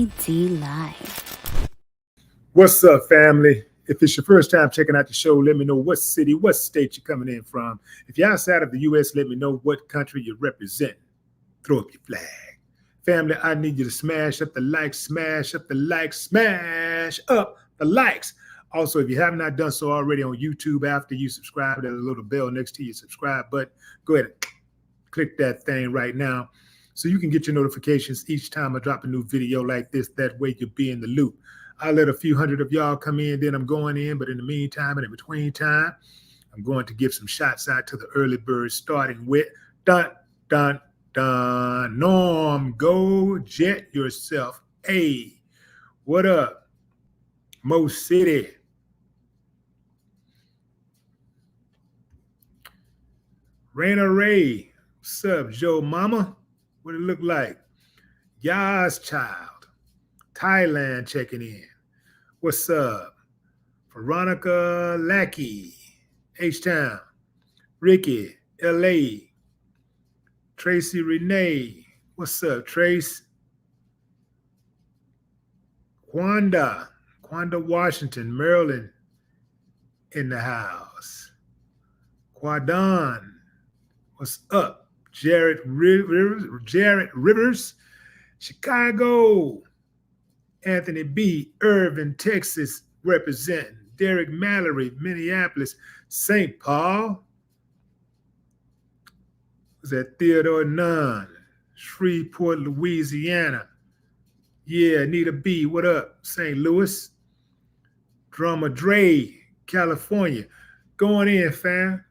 PG Live. What's up, family? If it's your first time checking out the show, let me know what city, what state you're coming in from. If you're outside of the U.S., let me know what country you represent. Throw up your flag. Family, I need you to smash up the likes, smash up the likes, smash up the likes. Also, if you have not done so already on YouTube, after you subscribe, there's a little bell next to your subscribe button. Go ahead and click that thing right now so you can get your notifications each time I drop a new video like this. That way you'll be in the loop. I'll let a few hundred of y'all come in, then I'm going in. But in the meantime and in between time, I'm going to give some shots out to the early birds, starting with dun, dun, dun. Norm, go jet yourself. Hey, what up? Mo City. Raina Ray. What's up, Joe Mama? What it look like? Yas Child. Thailand checking in. What's up? Veronica Lackey. H-Town. Ricky. L.A. Tracy Renee. What's up, Trace? Quanda Washington, Maryland in the house. Quadon. What's up? Jared Rivers, Chicago. Anthony B. Irvin, Texas, representing. Derek Mallory, Minneapolis. St. Paul. Was that Theodore Nunn? Shreveport, Louisiana. Yeah, Anita B. What up? St. Louis. Drummer Dre, California. Going in, fam.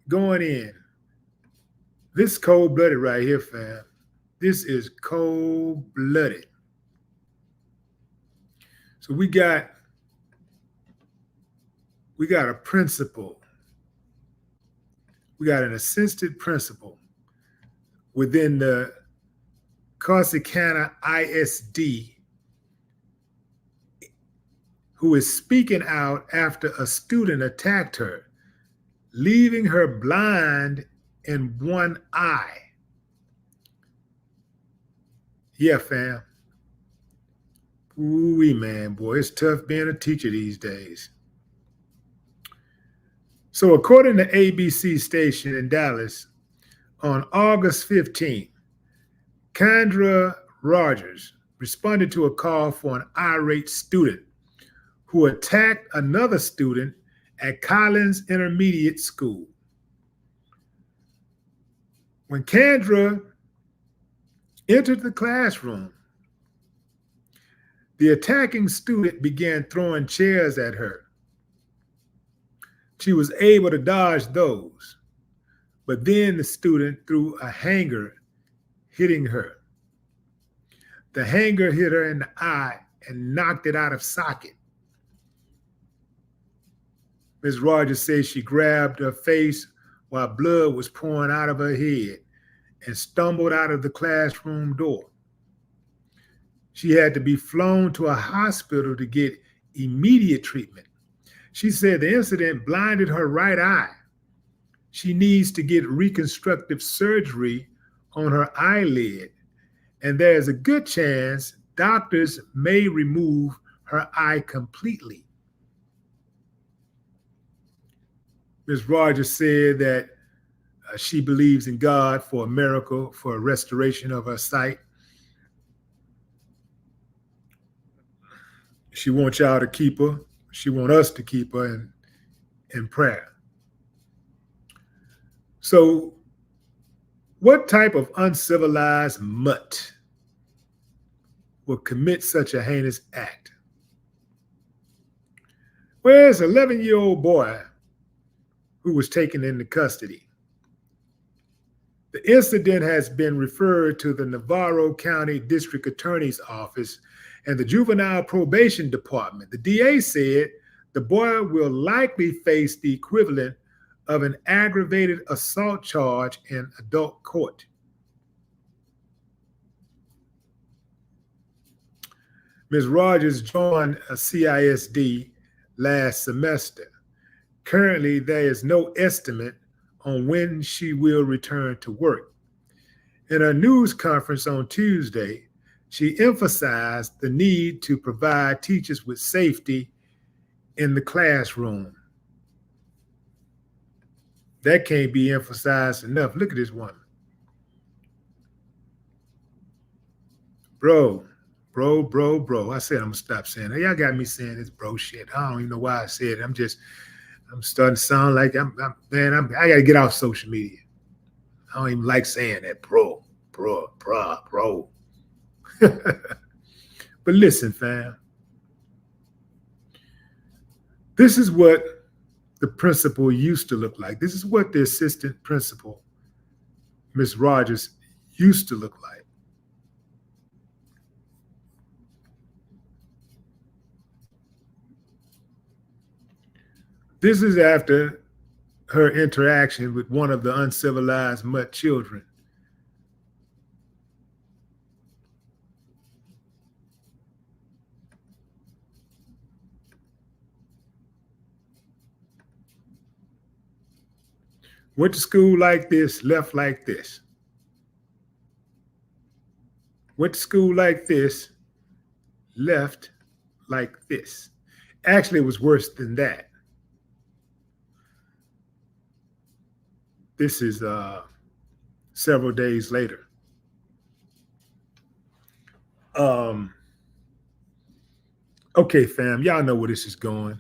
Going in. This is cold-blooded right here, fam. This is cold-blooded. So we got a principal. We got an assistant principal within the Corsicana ISD who is speaking out after a student attacked her, leaving her blind in one eye. Yeah, fam. Ooh-wee, man, boy, it's tough being a teacher these days. So according to ABC station in Dallas, on August 15th, Kendra Rogers responded to a call for an irate student who attacked another student at Collins Intermediate School. When Kendra entered the classroom, the attacking student began throwing chairs at her. She was able to dodge those, but then the student threw a hanger, hitting her. The hanger hit her in the eye and knocked it out of socket. Ms. Rogers says she grabbed her face while blood was pouring out of her head and stumbled out of the classroom door. She had to be flown to a hospital to get immediate treatment. She said the incident blinded her right eye. She needs to get reconstructive surgery on her eyelid, and there is a good chance doctors may remove her eye completely. Ms. Rogers said that she believes in God for a miracle, for a restoration of her sight. She wants y'all to keep her. She wants us to keep her in prayer. So what type of uncivilized mutt will commit such a heinous act? Well, it's an 11-year-old boy who was taken into custody. The incident has been referred to the Navarro County District Attorney's Office and the Juvenile Probation Department. The DA said the boy will likely face the equivalent of an aggravated assault charge in adult court. Ms. Rogers joined a CISD last semester. Currently, there is no estimate on when she will return to work. In a news conference on Tuesday, She emphasized the need to provide teachers with safety in the classroom. That can't be emphasized enough. Look at this woman. Bro. I said I'm gonna stop saying that. Y'all got me saying this bro shit. I don't even know why I said it. I'm starting to sound like I gotta get off social media. I don't even like saying that, bro. But listen, fam. This is what the principal used to look like. This is what the assistant principal, Miss Rogers, used to look like. This is after her interaction with one of the uncivilized mutt children. Went to school like this, left like this. Went to school like this, left like this. Actually, it was worse than that. This is several days later. Okay, fam, y'all know where this is going.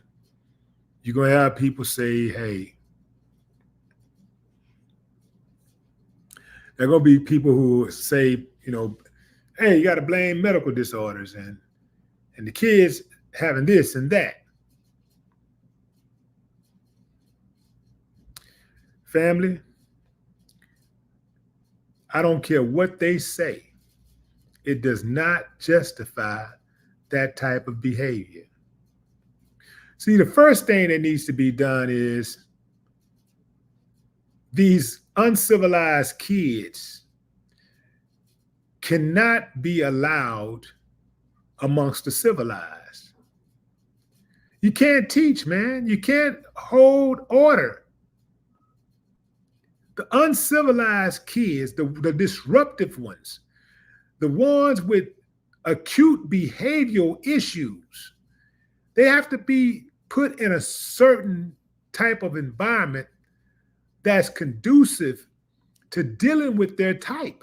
You're going to have people say, hey, there are going to be people who say, you know, hey, you got to blame medical disorders and the kids having this and that. Family, I don't care what they say. It does not justify that type of behavior. See, the first thing that needs to be done is these uncivilized kids cannot be allowed amongst the civilized. You can't teach, man. You can't hold order. The uncivilized kids, the disruptive ones, the ones with acute behavioral issues, they have to be put in a certain type of environment that's conducive to dealing with their type.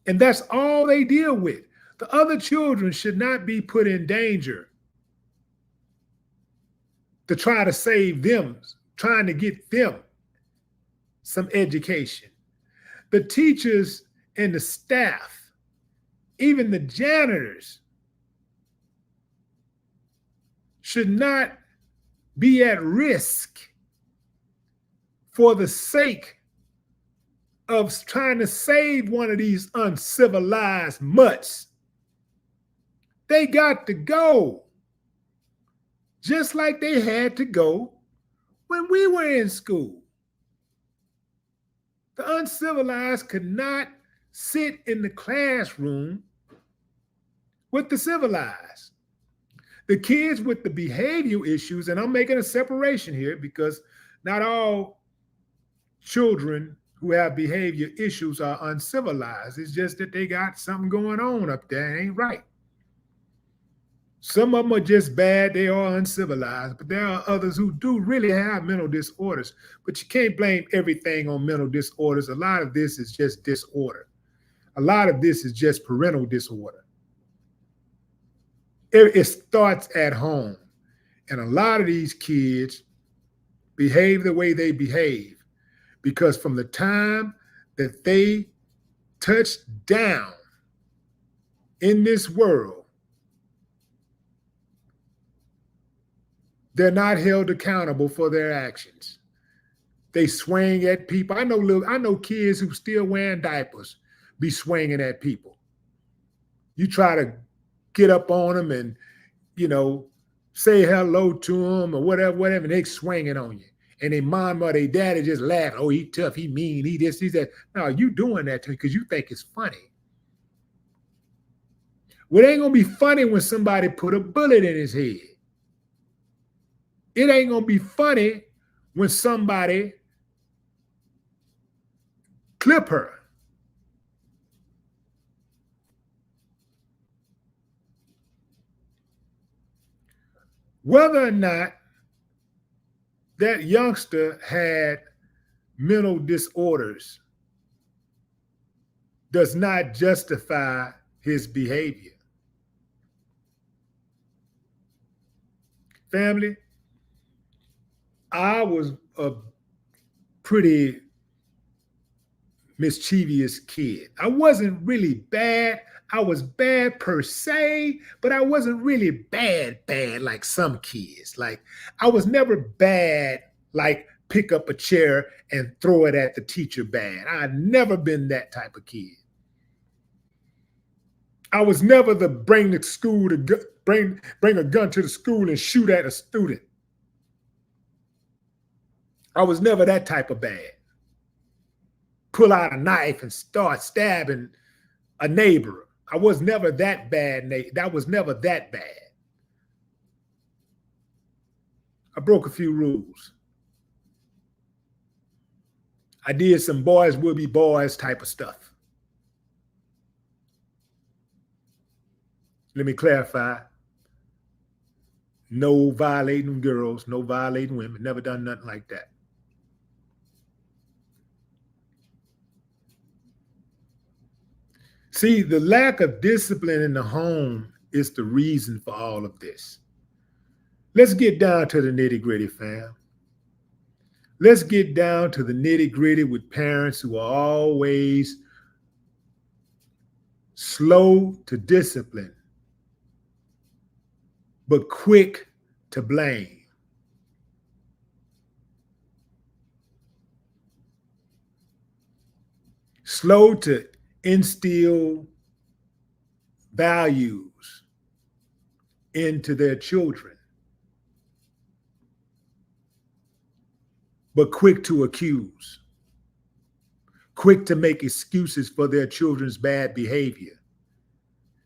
And that's all they deal with. The other children should not be put in danger to try to save them, trying to get them some education. The teachers and the staff, even the janitors, should not be at risk for the sake of trying to save one of these uncivilized mutts. They got to go, just like they had to go when we were in school. The uncivilized could not sit in the classroom with the civilized. The kids with the behavioral issues, and I'm making a separation here because not all children who have behavior issues are uncivilized. It's just that they got something going on up there. It ain't right. Some of them are just bad. They are uncivilized, but there are others who do really have mental disorders. But you can't blame everything on mental disorders. A lot of this is just disorder. A lot of this is just parental disorder. It starts at home. And a lot of these kids behave the way they behave because from the time that they touch down in this world, they're not held accountable for their actions. They swing at people. I know kids who still wearing diapers be swinging at people. You try to get up on them and, you know, say hello to them or whatever, and they swinging on you. And their mom or their daddy just laugh. Oh, he tough, he mean, he this, he that. No, you doing that to me because you think it's funny. Well, it ain't gonna be funny when somebody put a bullet in his head. It ain't gonna be funny when somebody clip her. Whether or not that youngster had mental disorders does not justify his behavior. Family, I was a pretty mischievous kid. I wasn't really bad. I was bad per se, but I wasn't really bad like some kids. Like, I was never bad like pick up a chair and throw it at the teacher bad. I've never been that type of kid. I was never the bring the school to bring a gun to the school and shoot at a student. I was never that type of bad. Pull out a knife and start stabbing a neighbor. I was never that bad. That was never that bad. I broke a few rules. I did some boys will be boys type of stuff. Let me clarify. No violating girls, no violating women. Never done nothing like that. See, the lack of discipline in the home is the reason for all of this. Let's get down to the nitty-gritty, fam. Let's get down to the nitty-gritty with parents who are always slow to discipline, but quick to blame. Slow to instill values into their children, but quick to accuse, quick to make excuses for their children's bad behavior.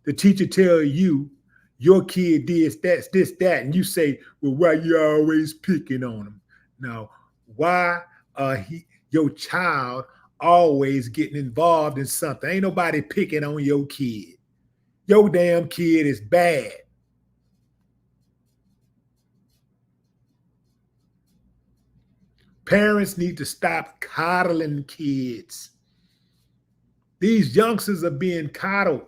The teacher tell you your kid did this, that, and you say, well, why you always picking on him? Now, why your child always getting involved in something? Ain't nobody picking on your kid. Your damn kid is bad. Parents need to stop coddling kids. These youngsters are being coddled.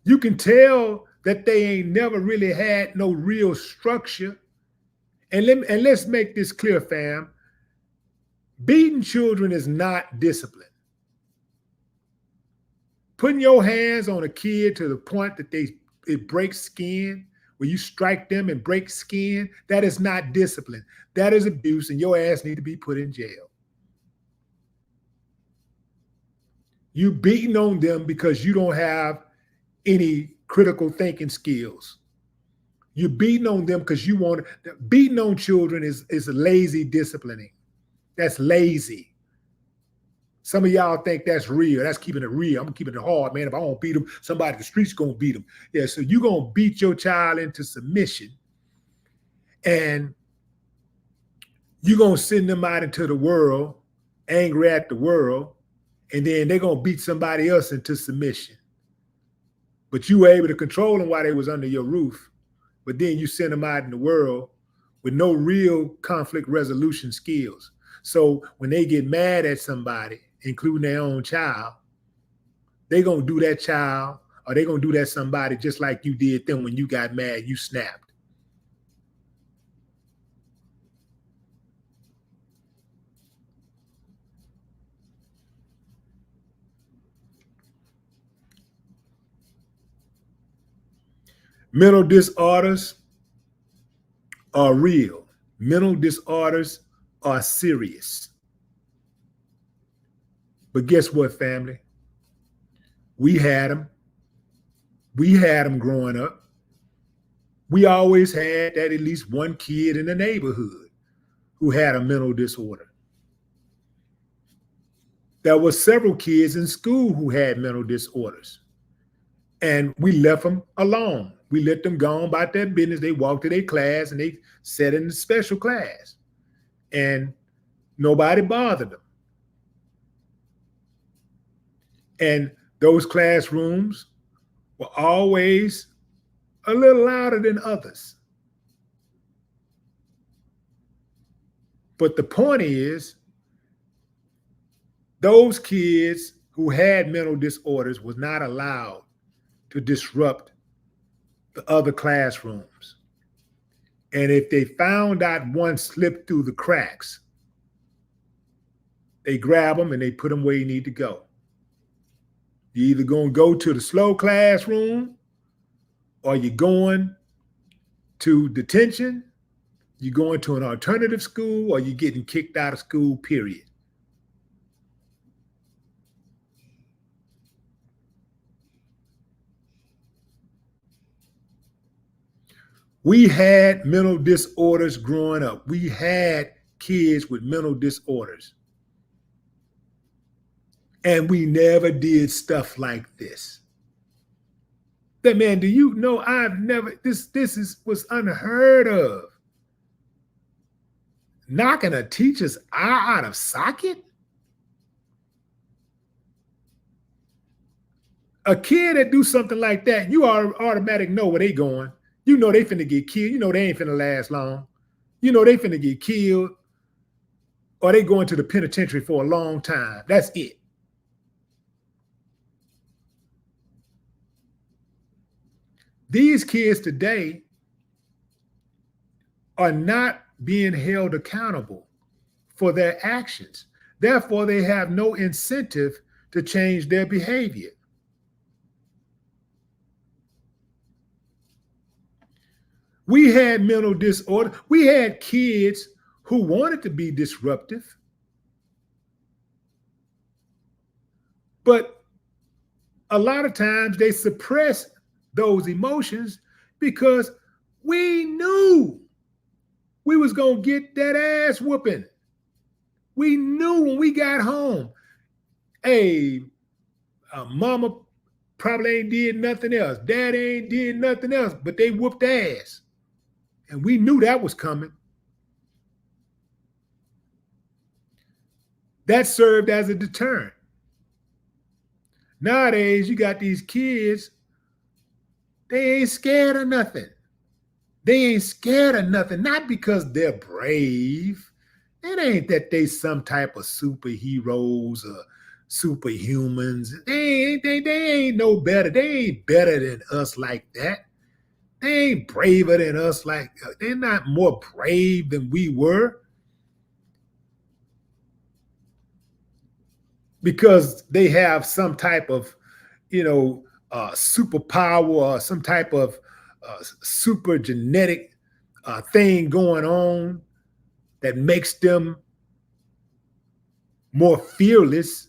You can tell that they ain't never really had no real structure. And let's make this clear, fam. Beating children is not discipline. Putting your hands on a kid to the point that it breaks skin, where you strike them and break skin, that is not discipline. That is abuse, and your ass need to be put in jail. You beating on them because you don't have any critical thinking skills. You're beating on them because you want to. Beating on children is lazy disciplining. That's lazy. Some of y'all think that's real. That's keeping it real. I'm keeping it hard, man. If I don't beat them, somebody in the street's going to beat them. Yeah, so you're going to beat your child into submission, and you're going to send them out into the world, angry at the world, and then they're going to beat somebody else into submission. But you were able to control them while they was under your roof. But then you send them out in the world with no real conflict resolution skills. So when they get mad at somebody, including their own child, they're going to do that child, or they're going to do that somebody just like you did them when you got mad, you snapped. Mental disorders are real. Mental disorders are serious. But guess what, family? We had them. We had them growing up. We always had that at least one kid in the neighborhood who had a mental disorder. There were several kids in school who had mental disorders. And we left them alone. We let them go on about their business. They walked to their class and they sat in the special class. And nobody bothered them. And those classrooms were always a little louder than others. But the point is, those kids who had mental disorders was not allowed to disrupt the other classrooms. And if they found out one slipped through the cracks, they grab them and they put them where you need to go. You're either going to go to the slow classroom, or you're going to detention, you're going to an alternative school, or you're getting kicked out of school, period. We had mental disorders growing up. We had kids with mental disorders. And we never did stuff like this. That, man, do you know this was unheard of. Knocking a teacher's eye out of socket? A kid that do something like that, you automatically know where they going. You know they finna get killed. You know they ain't finna last long. You know they finna get killed, or they going to the penitentiary for a long time. That's it. These kids today are not being held accountable for their actions. Therefore, they have no incentive to change their behavior. We had mental disorder. We had kids who wanted to be disruptive, but a lot of times they suppress those emotions because we knew we was going to get that ass whooping. We knew when we got home, hey, mama probably ain't did nothing else. Dad ain't did nothing else, but they whooped ass. And we knew that was coming. That served as a deterrent. Nowadays, you got these kids, they ain't scared of nothing. They ain't scared of nothing, not because they're brave. It ain't that they some type of superheroes or superhumans. They ain't no better. They ain't better than us like that. They ain't braver than us like, they're not more brave than we were. Because they have some type of, superpower or some type of super genetic thing going on that makes them more fearless.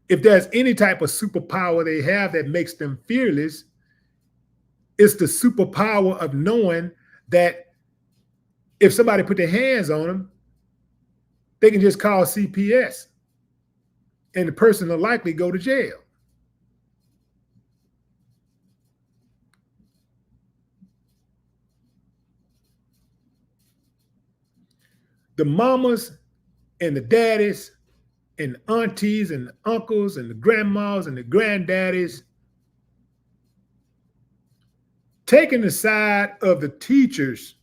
If there's any type of superpower they have that makes them fearless, it's the superpower of knowing that if somebody put their hands on them, they can just call CPS and the person will likely go to jail. The mamas and the daddies and the aunties and the uncles and the grandmas and the granddaddies taking the side of the teachers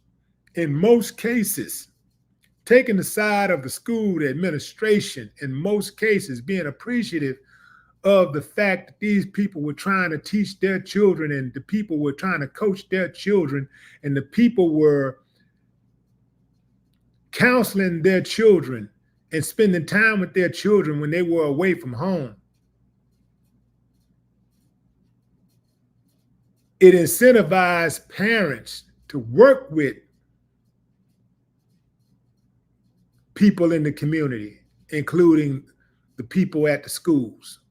in most cases, taking the side of the school, the administration in most cases, being appreciative of the fact that these people were trying to teach their children and the people were trying to coach their children and the people were counseling their children and spending time with their children when they were away from home. It incentivized parents to work with people in the community, including the people at the schools.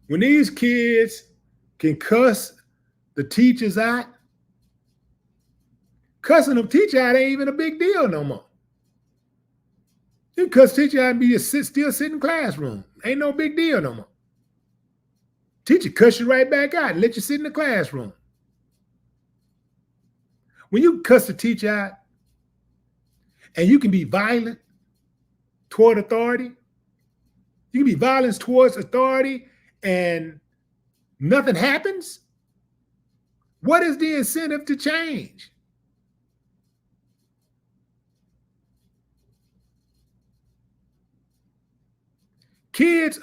When these kids can cuss the teachers out, cussing them teacher out ain't even a big deal no more. You can cuss teacher out and be still sit in classroom. Ain't no big deal no more. Teacher cuss you right back out and let you sit in the classroom. When you cuss the teacher out and you can be violent toward authority, you can be violent towards authority and nothing happens, what is the incentive to change? Kids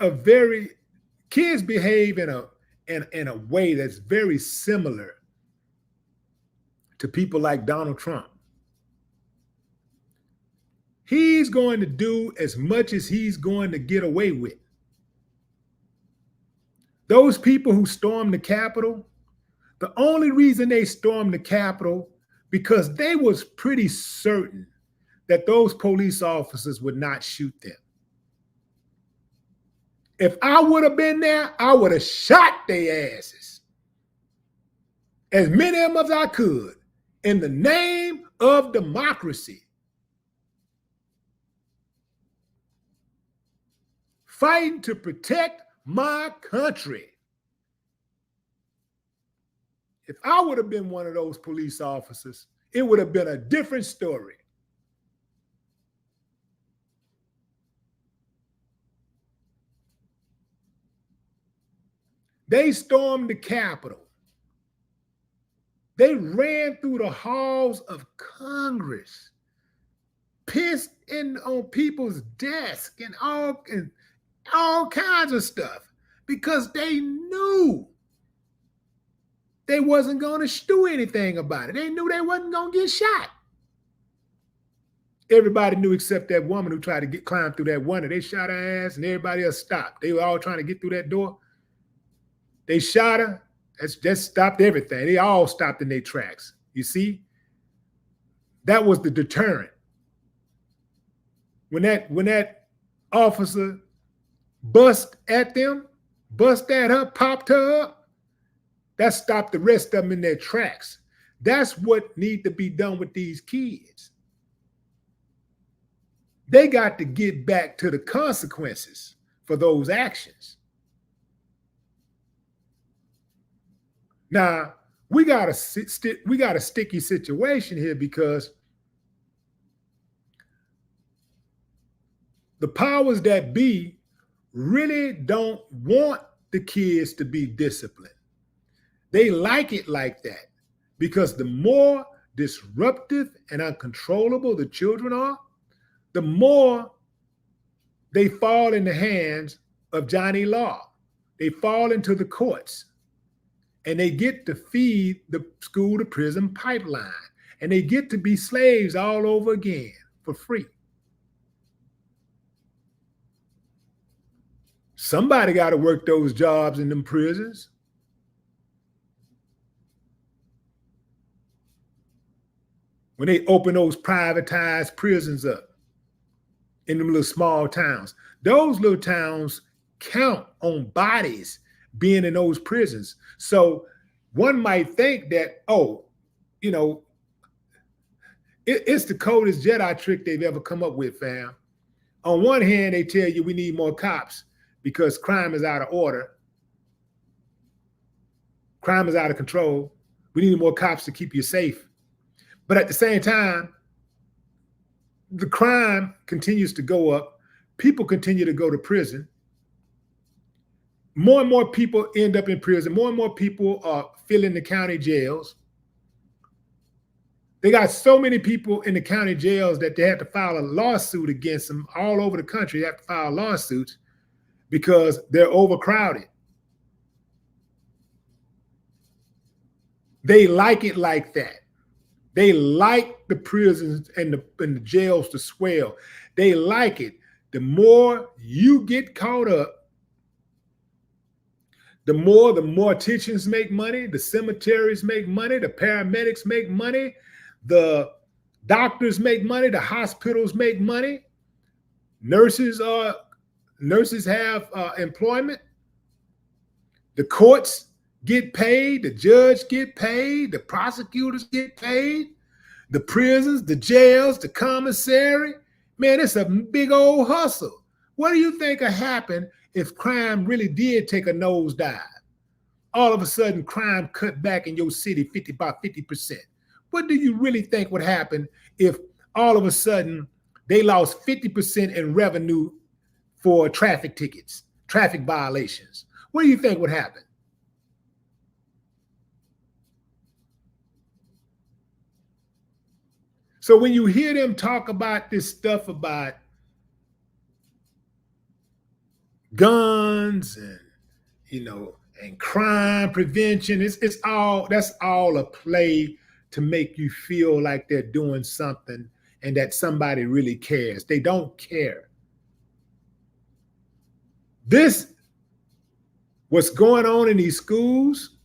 behave in a way that's very similar to people like Donald Trump. He's going to do as much as he's going to get away with. Those people who stormed the Capitol, the only reason they stormed the Capitol because they was pretty certain that those police officers would not shoot them. If I would have been there, I would have shot their asses. As many of them as I could, in the name of democracy. Fighting to protect my country. If I would have been one of those police officers, it would have been a different story. They stormed the Capitol. They ran through the halls of Congress, pissed in on people's desks and all kinds of stuff because they knew they wasn't going to do anything about it. They knew they wasn't going to get shot. Everybody knew except that woman who tried to climb through that window. They shot her ass and everybody else stopped. They were all trying to get through that door. They shot her. That stopped everything. They all stopped in their tracks. You see? That was the deterrent. When that officer bust at her, popped her up, that stopped the rest of them in their tracks. That's what needs to be done with these kids. They got to get back to the consequences for those actions. Now, we got a sticky situation here because the powers that be really don't want the kids to be disciplined. They like it like that because the more disruptive and uncontrollable the children are, the more they fall in the hands of Johnny Law. They fall into the courts. And they get to feed the school to prison pipeline. And they get to be slaves all over again for free. Somebody got to work those jobs in them prisons. When they open those privatized prisons up in them little small towns, those little towns count on bodies being in those prisons. So one might think that, it's the coldest Jedi trick they've ever come up with, fam. On one hand, they tell you we need more cops because crime is out of order. Crime is out of control. We need more cops to keep you safe. But at the same time, the crime continues to go up. People continue to go to prison. More and more people end up in prison. More and more people are filling the county jails. They got so many people in the county jails that they have to file a lawsuit against them all over the country. They have to file lawsuits because they're overcrowded. They like it like that. They like the prisons and the jails to swell. They like it. The more you get caught up, the more the morticians make money, the cemeteries make money, the paramedics make money, the doctors make money, the hospitals make money, nurses have employment, the courts get paid, the judge get paid, the prosecutors get paid, the prisons, the jails, the commissary. Man, it's a big old hustle. What do you think would happen if crime really did take a nosedive? All of a sudden, crime cut back in your city by 50%. What do you really think would happen if all of a sudden they lost 50% in revenue for traffic tickets, traffic violations? What do you think would happen? So when you hear them talk about this stuff about guns and and crime prevention, it's all that's all a play to make you feel like they're doing something and that somebody really cares. They don't care. This what's going on in these schools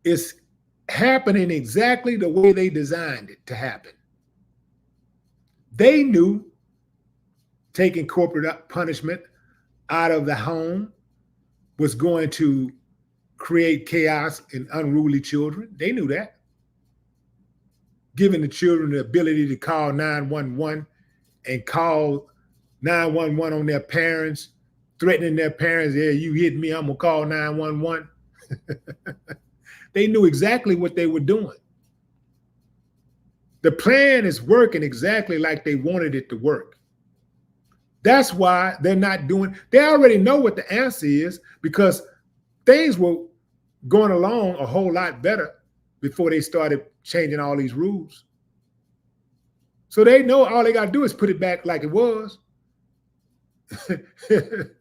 is happening exactly the way they designed it to happen. They knew taking corporate punishment out of the home was going to create chaos and unruly children. They knew that. Giving the children the ability to call 911 and call 911 on their parents, threatening their parents, yeah, you hit me, I'm gonna call 911. They knew exactly what they were doing. The plan is working exactly like they wanted it to work. That's why they're not doing, they already know what the answer is because things were going along a whole lot better before they started changing all these rules. So they know all they got to do is put it back like it was. and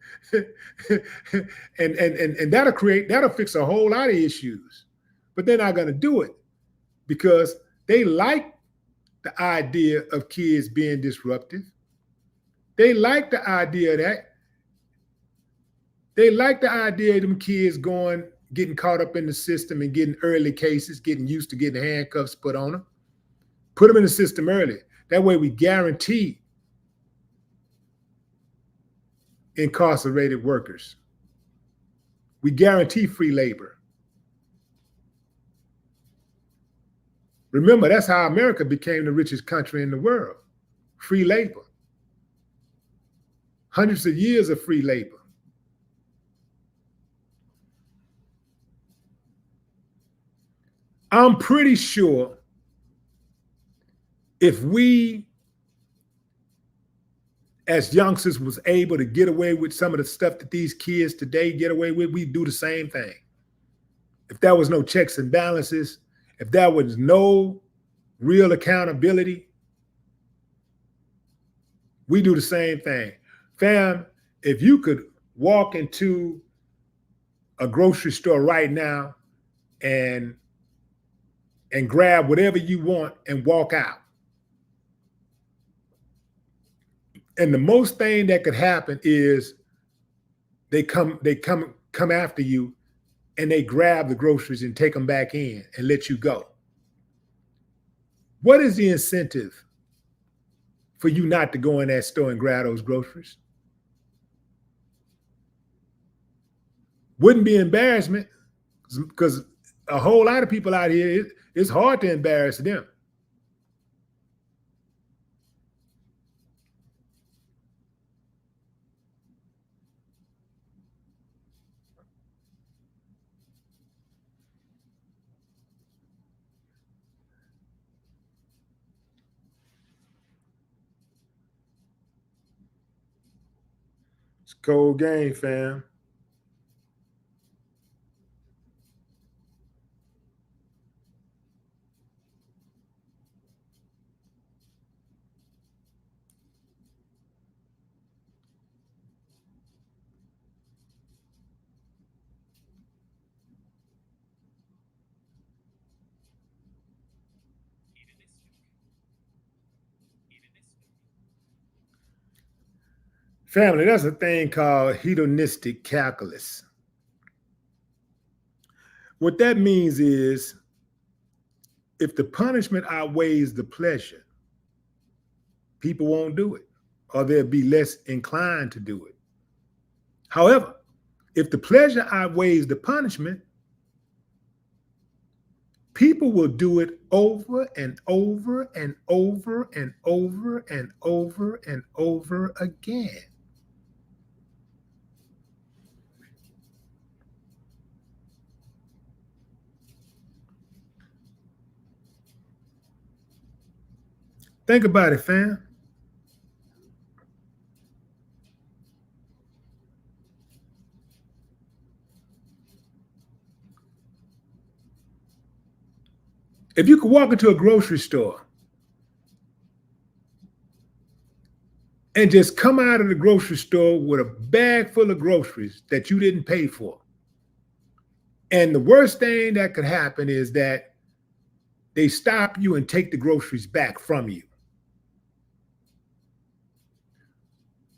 that'll fix a whole lot of issues. But they're not going to do it because they like the idea of kids being disruptive. They like the idea of that. They like the idea of them kids getting caught up in the system and getting early cases, getting used to getting handcuffs put on them. Put them in the system early. That way we guarantee incarcerated workers. We guarantee free labor. Remember, that's how America became the richest country in the world. Free labor. Hundreds of years of free labor. I'm pretty sure if we as youngsters was able to get away with some of the stuff that these kids today get away with, we'd do the same thing. If there was no checks and balances, if there was no real accountability, we do the same thing. Fam, if you could walk into a grocery store right now and grab whatever you want and walk out, and the most thing that could happen is they come after you and they grab the groceries and take them back in and let you go. What is the incentive for you not to go in that store and grab those groceries? Wouldn't be embarrassment, because a whole lot of people out here, it's hard to embarrass them. It's a cold game, fam. Family, that's a thing called hedonistic calculus. What that means is if the punishment outweighs the pleasure, people won't do it, or they'll be less inclined to do it. However, if the pleasure outweighs the punishment, people will do it over and over and over and over and over and over again. Think about it, fam. If you could walk into a grocery store and just come out of the grocery store with a bag full of groceries that you didn't pay for, and the worst thing that could happen is that they stop you and take the groceries back from you.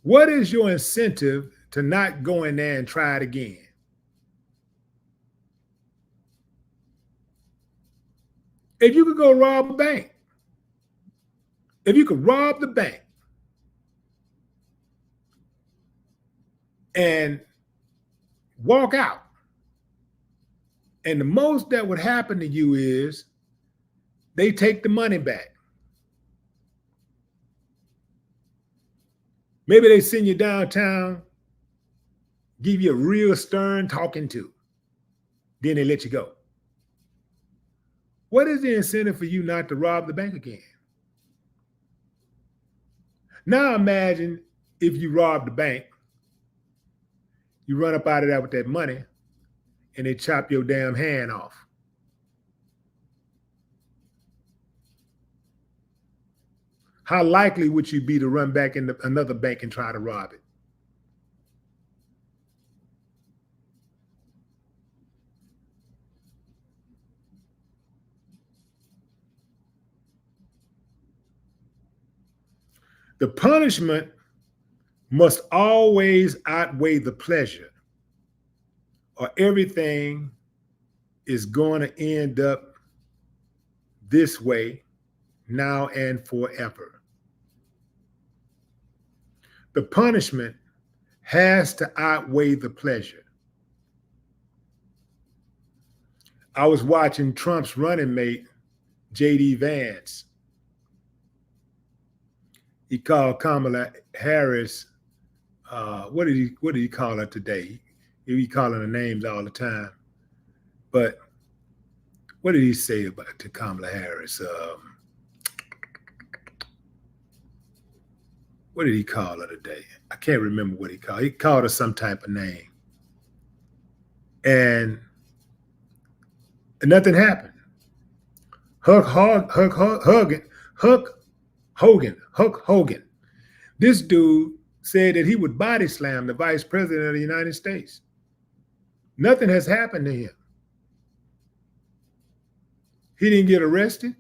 What is your incentive to not go in there and try it again? If you could go rob a bank, if you could rob the bank and walk out, and the most that would happen to you is they take the money back. Maybe they send you downtown, give you a real stern talking to, then they let you go. What is the incentive for you not to rob the bank again? Now imagine if you rob the bank, you run up out of there with that money, and they chop your damn hand off. How likely would you be to run back into another bank and try to rob it? The punishment must always outweigh the pleasure, or everything is going to end up this way now and forever. The punishment has to outweigh the pleasure. I was watching Trump's running mate, J.D. Vance. He called Kamala Harris, what did he call her today? He calling her names all the time. But what did he say to Kamala Harris? What did he call her today? I can't remember what he called. He called her some type of name. And nothing happened. Hulk Hogan. This dude said that he would body slam the vice president of the United States. Nothing has happened to him. He didn't get arrested.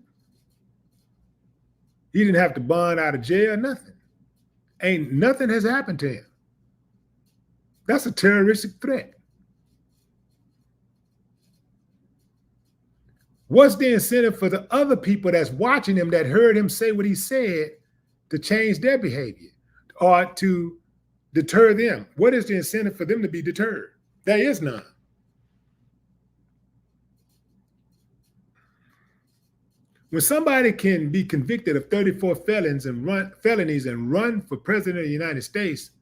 He didn't have to bond out of jail, nothing. Nothing has happened to him. That's a terroristic threat. What's the incentive for the other people that's watching him, that heard him say what he said, to change their behavior or to deter them? What is the incentive for them to be deterred? There is none. When somebody can be convicted of 34 felonies and run for president of the United States,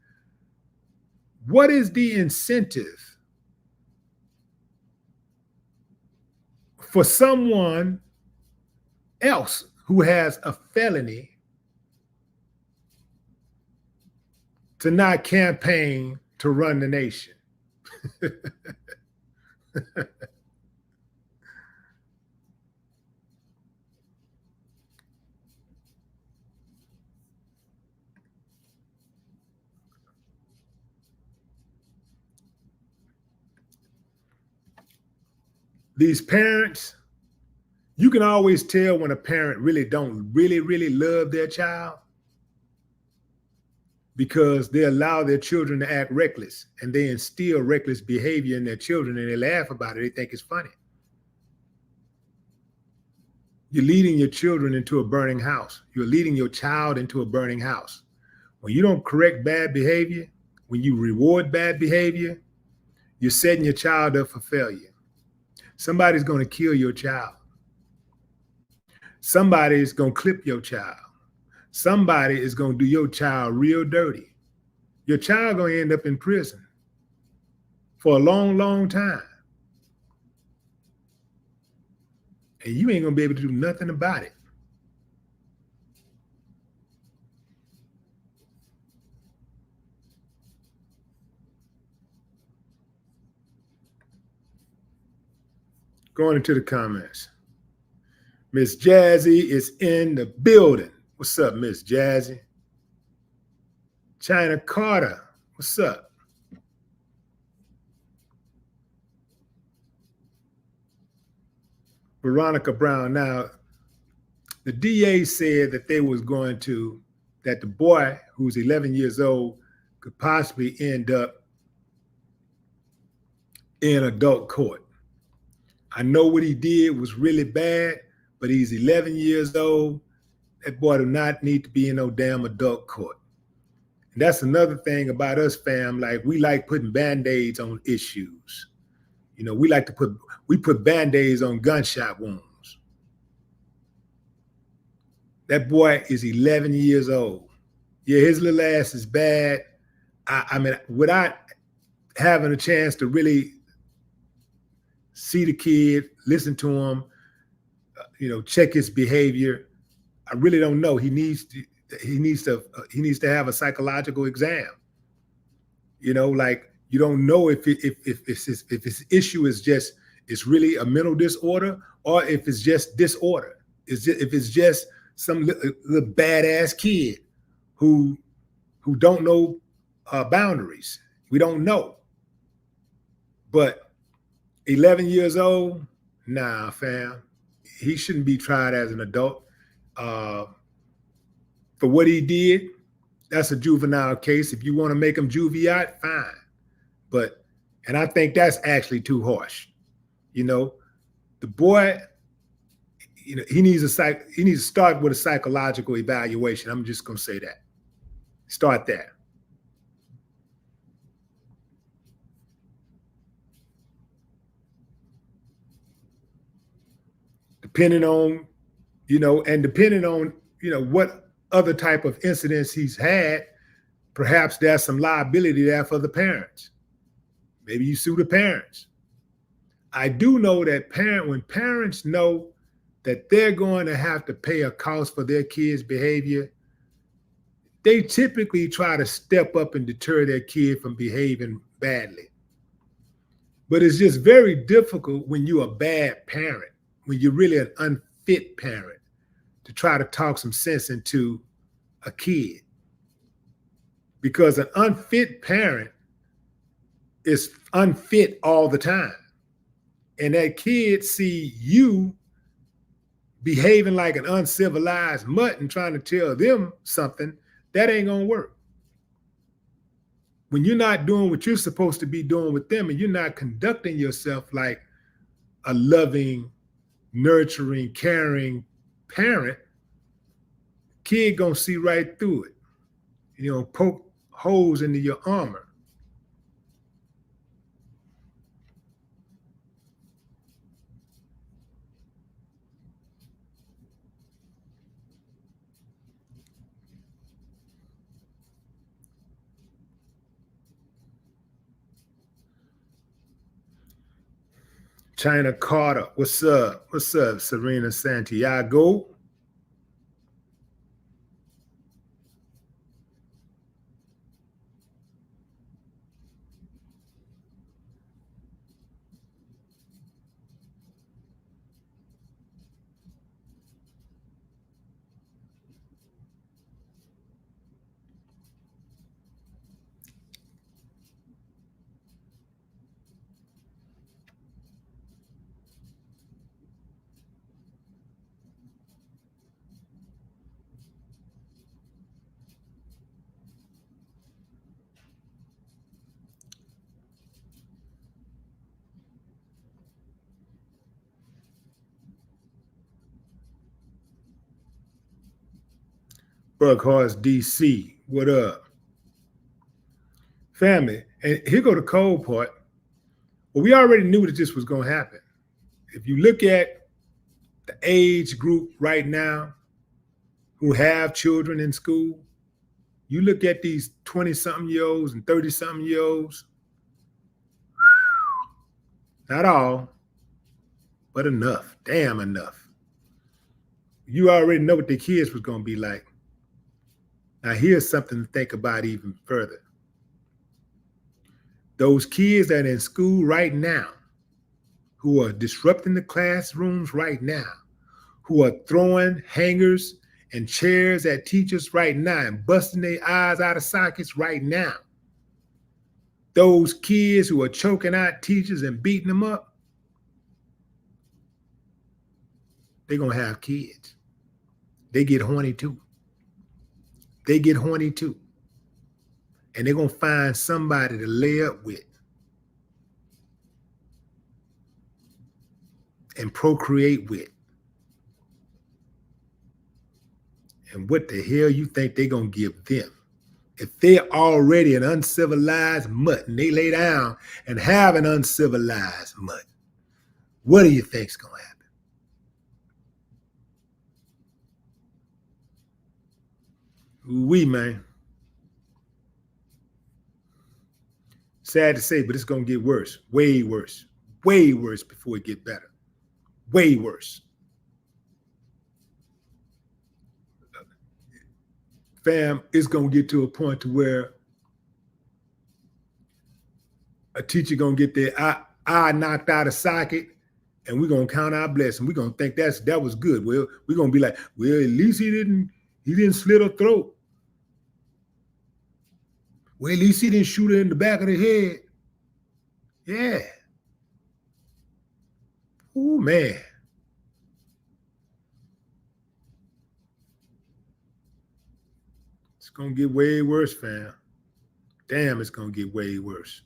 what is the incentive for someone else who has a felony to not campaign to run the nation? These parents, you can always tell when a parent really don't really love their child, because they allow their children to act reckless, and they instill reckless behavior in their children, and they laugh about it. They think it's funny. You're leading your children into a burning house. You're leading your child into a burning house. When you don't correct bad behavior, when you reward bad behavior, you're setting your child up for failure. Somebody's going to kill your child. Somebody's going to clip your child. Somebody is going to do your child real dirty. Your child going to end up in prison for a long time. And you ain't going to be able to do nothing about it. Going into the comments. Miss Jazzy is in the building. What's up, Miss Jazzy? China Carter, what's up? Veronica Brown. Now, the DA said that that the boy who's 11 years old could possibly end up in adult court. I know what he did was really bad, but he's 11 years old. That boy do not need to be in no damn adult court. And that's another thing about us, fam. Like, we like putting Band-Aids on issues. You know, we put Band-Aids on gunshot wounds. That boy is 11 years old. Yeah, his little ass is bad. I mean, without having a chance to really see the kid, listen to him, check his behavior, I really don't know. He needs to have a psychological exam. You know, like, you don't know if his issue is really a mental disorder, or if it's just disorder. If it's just some little badass kid who don't know boundaries. We don't know. But 11 years old, nah, fam. He shouldn't be tried as an adult. For what he did, that's a juvenile case. If you want to make him juviate, fine. And I think that's actually too harsh. You know, the boy, he needs to start with a psychological evaluation. I'm just gonna say that. Start there. Depending on what other type of incidents he's had, perhaps there's some liability there for the parents. Maybe you sue the parents. I do know that when parents know that they're going to have to pay a cost for their kids' behavior, they typically try to step up and deter their kid from behaving badly. But it's just very difficult when you're a bad parent, when you're really an unfit parent, to try to talk some sense into a kid. Because an unfit parent is unfit all the time. And that kid see you behaving like an uncivilized mutt and trying to tell them something, that ain't gonna work. When you're not doing what you're supposed to be doing with them, and you're not conducting yourself like a loving, nurturing, caring parent, kid gonna see right through it. Poke holes into your armor. China Carter, what's up? What's up, Serena Santiago? Buckhorse DC, what up? Family, and here go the cold part. Well, we already knew that this was going to happen. If you look at the age group right now who have children in school, you look at these 20-something-year-olds and 30-something-year-olds, not all, but enough, damn enough. You already know what the kids was going to be like. Now, here's something to think about even further. Those kids that are in school right now, who are disrupting the classrooms right now, who are throwing hangers and chairs at teachers right now and busting their eyes out of sockets right now. Those kids who are choking out teachers and beating them up, they're going to have kids. They get horny too. They get horny too. And they're going to find somebody to lay up with and procreate with. And what the hell you think they're going to give them? If they're already an uncivilized mutt and they lay down and have an uncivilized mutt, what do you think's going to happen? We, man. Sad to say, but it's going to get worse, way worse before it get better, way worse. Fam, it's going to get to a point to where a teacher going to get their eye knocked out of socket and we're going to count our blessings. We're going to think that was good. Well, we're going to be like, well, at least he didn't slit her throat. Well, at least he didn't shoot her in the back of the head. Yeah. Oh, man. It's going to get way worse, fam. Damn, it's going to get way worse.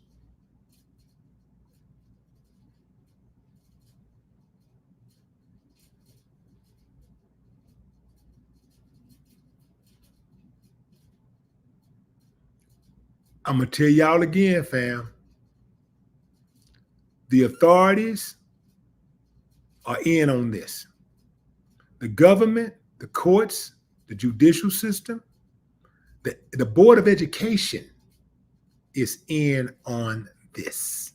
I'm going to tell y'all again, fam. The authorities are in on this. The government, the courts, the judicial system, the Board of Education is in on this.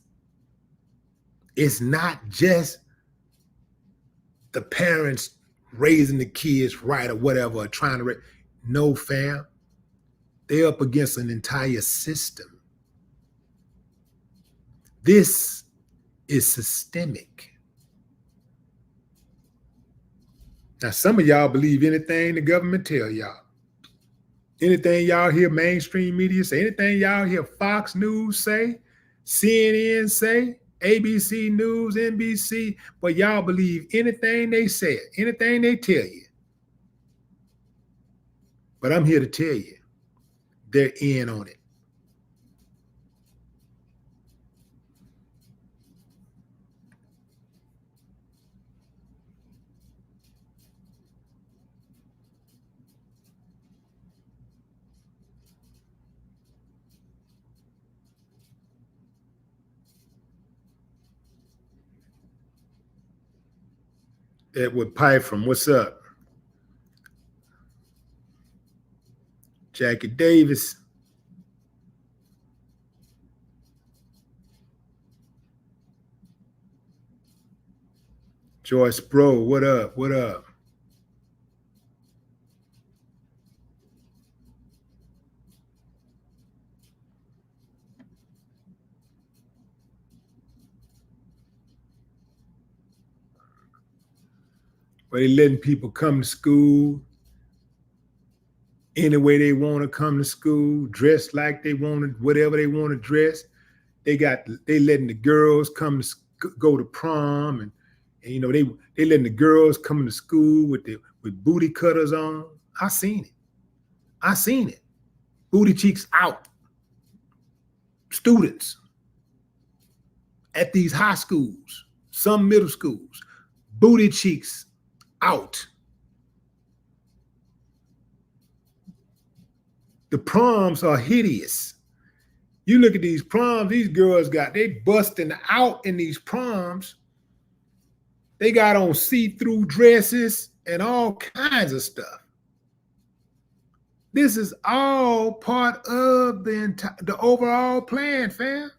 It's not just the parents raising the kids right or whatever, or trying to raise. No, fam. They're up against an entire system. This is systemic. Now, some of y'all believe anything the government tell y'all. Anything y'all hear mainstream media say, anything y'all hear Fox News say, CNN say, ABC News, NBC, but y'all believe anything they say, anything they tell you. But I'm here to tell you, they're in on it. Edward Pipe from what's up? Jackie Davis. Joyce Bro, what up? What up? Where they letting people come to school any way they want to come to school, dress like they want to, whatever they want to dress. They letting the girls come to go to prom, and you know they letting the girls come to school with booty cutters on. I seen it. Booty cheeks out. Students at these high schools, some middle schools, booty cheeks out. The proms are hideous. You look at these proms, these girls they busting out in these proms. They got on see-through dresses and all kinds of stuff. This is all part of the overall plan, fam.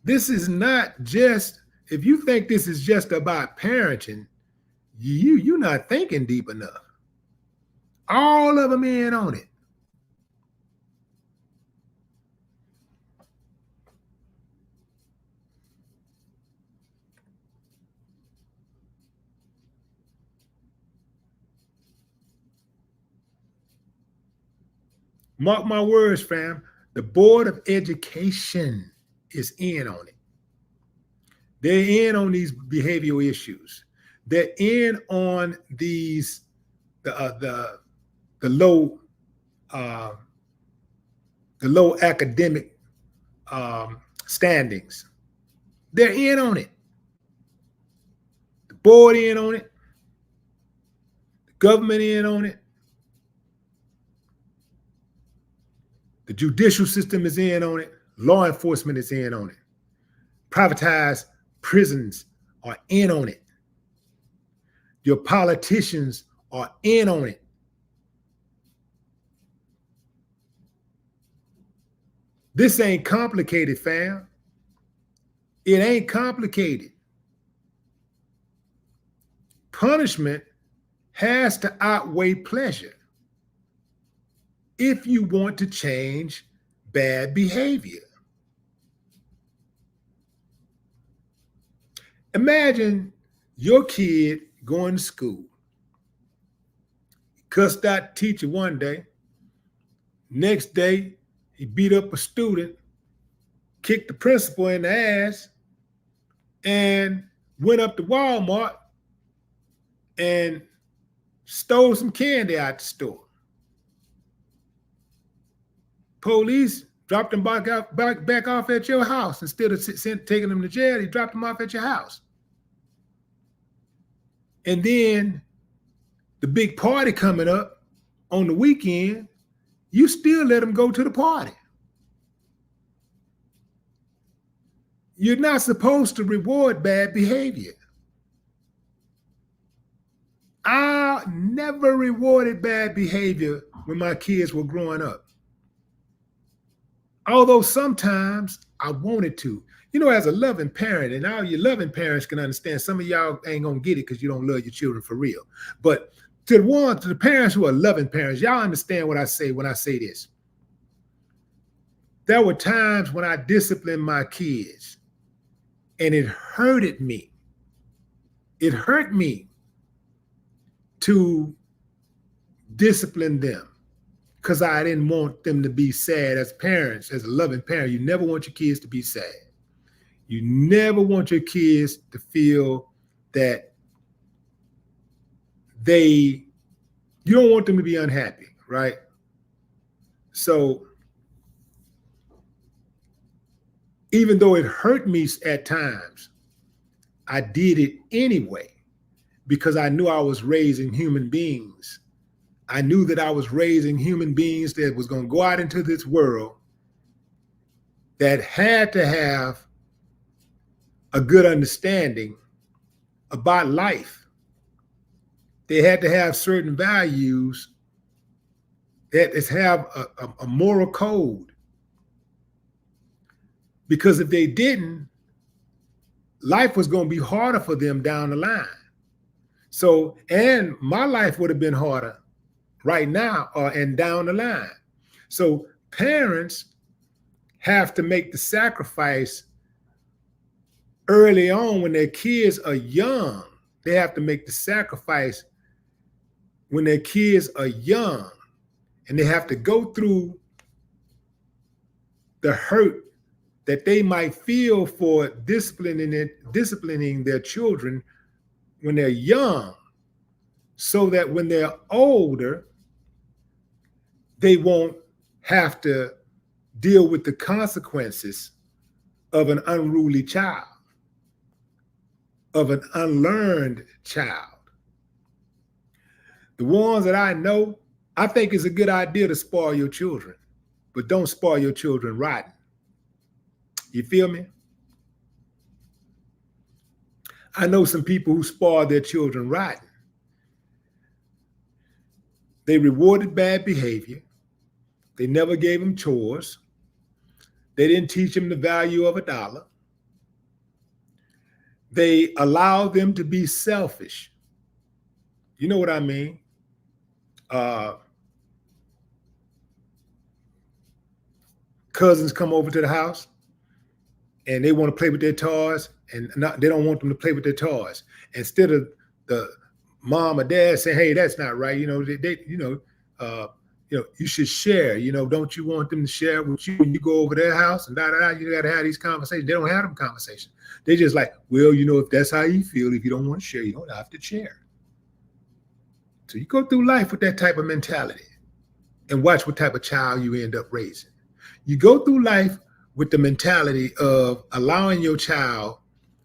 This is not just, if you think this is just about parenting, you're not thinking deep enough. All of them in on it. Mark my words, fam. The Board of Education is in on it. They're in on these behavioral issues. They're in on these the low academic standings. They're in on it. The board in on it. The government in on it. The judicial system is in on it. Law enforcement is in on it. Privatized prisons are in on it. Your politicians are in on it. This ain't complicated, fam. It ain't complicated. Punishment has to outweigh pleasure if you want to change bad behavior. Imagine your kid going to school. Cussed out the teacher one day. Next day, he beat up a student, kicked the principal in the ass, and went up to Walmart and stole some candy out the store. Police dropped him back off at your house. Instead of taking him to jail, he dropped him off at your house. And then the big party coming up on the weekend, you still let him go to the party. You're not supposed to reward bad behavior. I never rewarded bad behavior when my kids were growing up. Although sometimes I wanted to. You know, as a loving parent, and all your loving parents can understand, some of y'all ain't gonna get it because you don't love your children for real. But to the parents who are loving parents, y'all understand what I say when I say this. There were times when I disciplined my kids and it hurted me. It hurt me to discipline them because I didn't want them to be sad. As parents, as a loving parent, you never want your kids to be sad. You never want your kids to feel that you don't want them to be unhappy, right? So even though it hurt me at times, I did it anyway because I knew I was raising human beings. I knew that I was raising human beings that was going to go out into this world that had to have a good understanding about life. They had to have certain values, that is have a moral code. Because if they didn't, life was going to be harder for them down the line. So, and my life would have been harder right now and down the line. So parents have to make the sacrifice early on when their kids are young. They have to make the sacrifice when their kids are young, and they have to go through the hurt that they might feel for disciplining their children when they're young, so that when they're older, they won't have to deal with the consequences of an unruly child, of an unlearned child. The ones that I know, I think it's a good idea to spoil your children, but don't spoil your children rotten. You feel me? I know some people who spoil their children rotten. They rewarded bad behavior. They never gave them chores. They didn't teach them the value of $1. They allowed them to be selfish. You know what I mean? Cousins come over to the house and they want to play with their toys, and they don't want them to play with their toys. Instead of the mom or dad saying, "Hey, that's not right," You should share. Don't you want them to share with you when you go over their house and da da da? You got to have these conversations. They don't have them conversations. They just like, well, if that's how you feel, if you don't want to share, you don't have to share. So you go through life with that type of mentality and watch what type of child you end up raising. You go through life with the mentality of allowing your child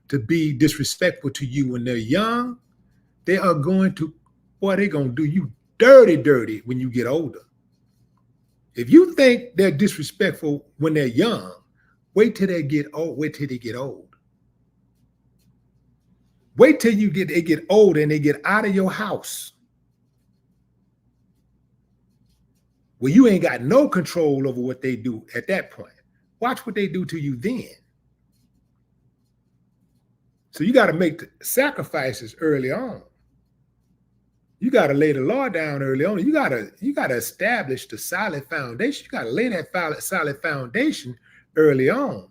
to be disrespectful to you when they're young. They're going to do you dirty when you get older. If you think they're disrespectful when they're young, wait till they get old. Wait till they get old. Wait till they get old and they get out of your house, where you ain't got no control over what they do at that point. Watch what they do to you then. So you got to make the sacrifices early on. You got to lay the law down early on. You got to establish the solid foundation. You got to lay that solid foundation early on.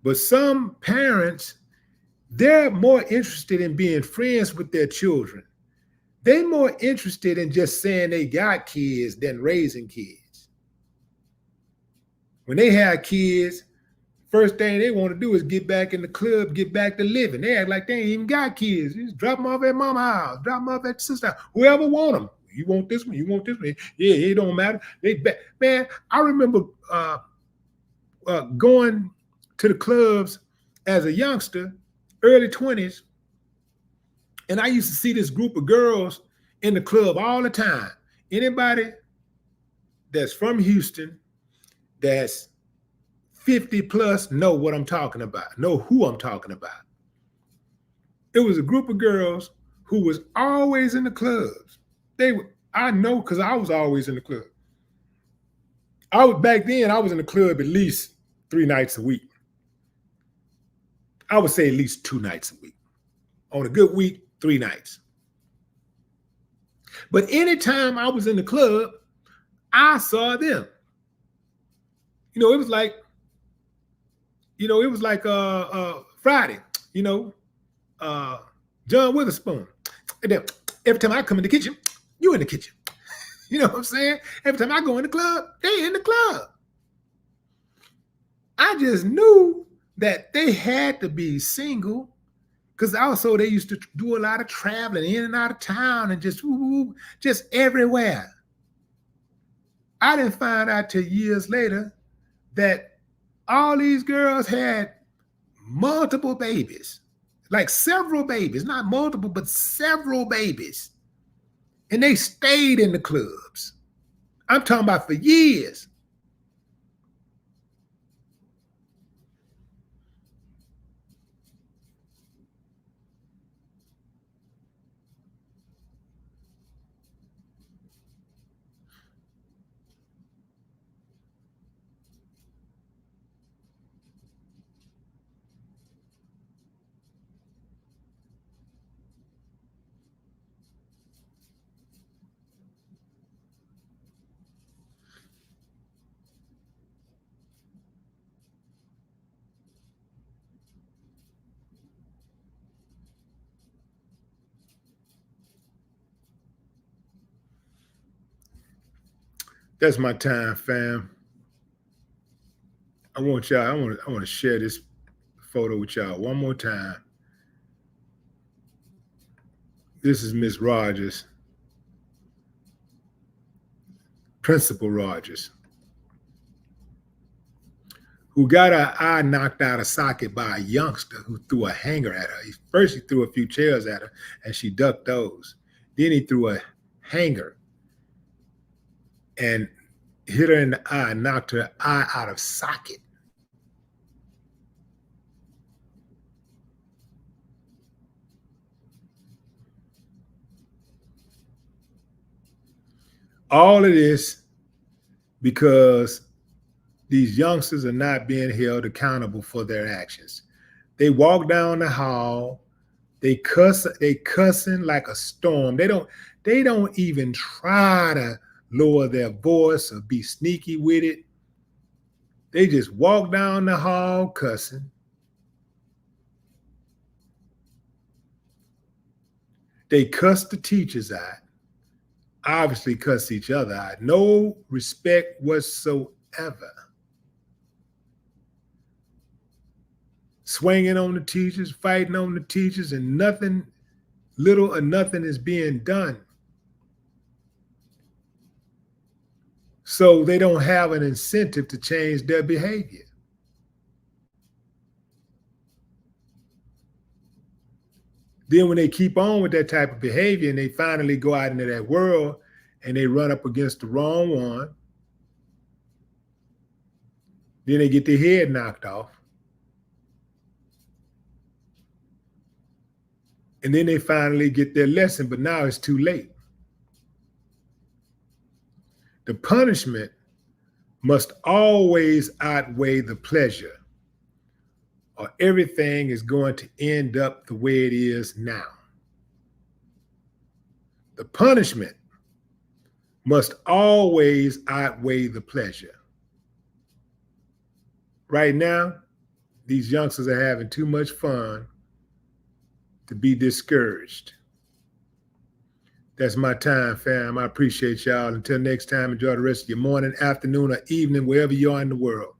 But some parents, they're more interested in being friends with their children. They're more interested in just saying they got kids than raising kids. When they have kids, first thing they want to do is get back in the club, get back to living. They act like they ain't even got kids. You just drop them off at mama's house, drop them off at sister's house. Whoever want them. You want this one, you want this one. Yeah, it don't matter. Man, I remember going to the clubs as a youngster, early 20s, and I used to see this group of girls in the club all the time. Anybody that's from Houston, that's 50 plus, know what I'm talking about, know who I'm talking about. It was a group of girls who was always in the clubs. I know because I was always in the club. Back then, I was in the club at least 3 nights a week. I would say at least 2 nights a week. On a good week, 3 nights. But anytime I was in the club, I saw them. It was like, Friday, John Witherspoon. And then every time I come in the kitchen, you in the kitchen. You know what I'm saying? Every time I go in the club, they in the club. I just knew that they had to be single, because also they used to do a lot of traveling in and out of town and just everywhere. I didn't find out till years later that all these girls had multiple babies, like several babies, not multiple, but several babies. And they stayed in the clubs. I'm talking about for years. That's my time, fam. I want to share this photo with y'all one more time. This is Miss Rogers, Principal Rogers, who got her eye knocked out of socket by a youngster who threw a hanger at her. First, he threw a few chairs at her, and she ducked those. Then he threw a hanger and hit her in the eye, knocked her eye out of socket. All of this because these youngsters are not being held accountable for their actions. They walk down the hall, they cussing like a storm. They don't even try to lower their voice or be sneaky with it. They just walk down the hall cussing. They cuss the teachers out, obviously cuss each other out. No respect whatsoever. Swinging on the teachers, fighting on the teachers, and nothing, little or nothing is being done. So they don't have an incentive to change their behavior. Then when they keep on with that type of behavior and they finally go out into that world and they run up against the wrong one, then they get their head knocked off. And then they finally get their lesson, but now it's too late. The punishment must always outweigh the pleasure, or everything is going to end up the way it is now. The punishment must always outweigh the pleasure. Right now, these youngsters are having too much fun to be discouraged. That's my time, fam. I appreciate y'all. Until next time, enjoy the rest of your morning, afternoon, or evening, wherever you are in the world.